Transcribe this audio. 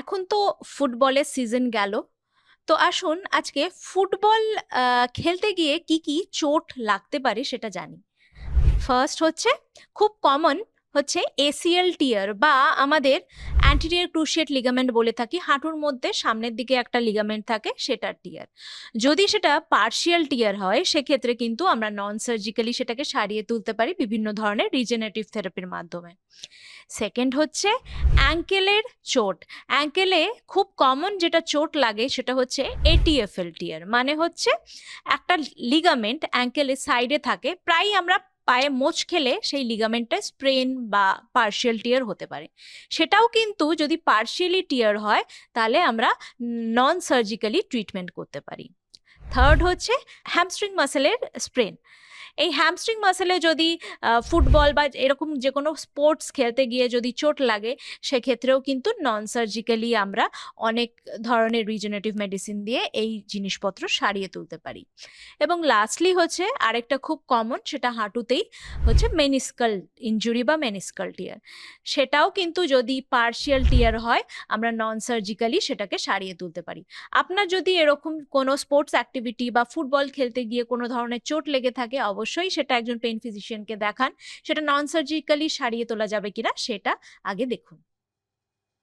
এখন তো ফুটবলের সিজন গেল। তো আসুন আজকে ফুটবল খেলতে গিয়ে কি কি চোট লাগতে পারে সেটা জানি। ফার্স্ট হচ্ছে, খুব কমন হচ্ছে এসিএল টিয়ার বা আমাদের অ্যান্টেরিয়র ক্রুশিয়েট লিগামেন্ট বলে থাকি। হাঁটুর মধ্যে সামনের দিকে একটা লিগামেন্ট থাকে, সেটার টিয়ার। যদি সেটা পার্শিয়াল টিয়ার হয় সেক্ষেত্রে কিন্তু আমরা নন সার্জিক্যালি সেটাকে সারিয়ে তুলতে পারি বিভিন্ন ধরনের রিজেনারেটিভ থেরাপির মাধ্যমে। সেকেন্ড হচ্ছে অ্যাঙ্কেলের চোট। অ্যাঙ্কেলে খুব কমন যেটা চোট লাগে সেটা হচ্ছে এটিএফএল টিয়ার, মানে হচ্ছে একটা লিগামেন্ট অ্যাঙ্কেলের সাইডে থাকে। প্রায় আমরা পায়ে মোচ খেলে সেই লিগামেন্টটা স্প্রেন বা পার্শিয়াল টিয়ার হতে পারে। সেটাও কিন্তু যদি পার্শিয়ালি টিয়ার হয় তাহলে আমরা নন সার্জিক্যালি ট্রিটমেন্ট করতে পারি। থার্ড হচ্ছে হ্যামস্ট্রিং মাসেলের স্প্রেন। এই হ্যামস্ট্রিং মাসেলে যদি ফুটবল বা এরকম যে কোনো স্পোর্টস খেলতে গিয়ে যদি চোট লাগে, সেক্ষেত্রেও কিন্তু নন সার্জিক্যালি আমরা অনেক ধরনের রিজেনারেটিভ মেডিসিন দিয়ে এই জিনিসপত্র সারিয়ে তুলতে পারি। এবং লাস্টলি হচ্ছে আরেকটা খুব কমন, সেটা হাঁটুতেই হচ্ছে মেনিস্কাল ইনজুরি বা মেনিস্কাল টিয়ার। সেটাও কিন্তু যদি পার্শিয়াল টিয়ার হয় আমরা নন সার্জিক্যালি সেটাকে সারিয়ে তুলতে পারি। আপনার যদি এরকম কোনো স্পোর্টস অ্যাক্টিভিটি বা ফুটবল খেলতে গিয়ে কোনো ধরনের চোট লেগে থাকে, অবশ্যই সেটা একজন পেইন ফিজিশিয়ানকে দেখান। সেটা নন সার্জিক্যালি সারিয়ে তোলা যাবে কিনা সেটা আগে দেখুন।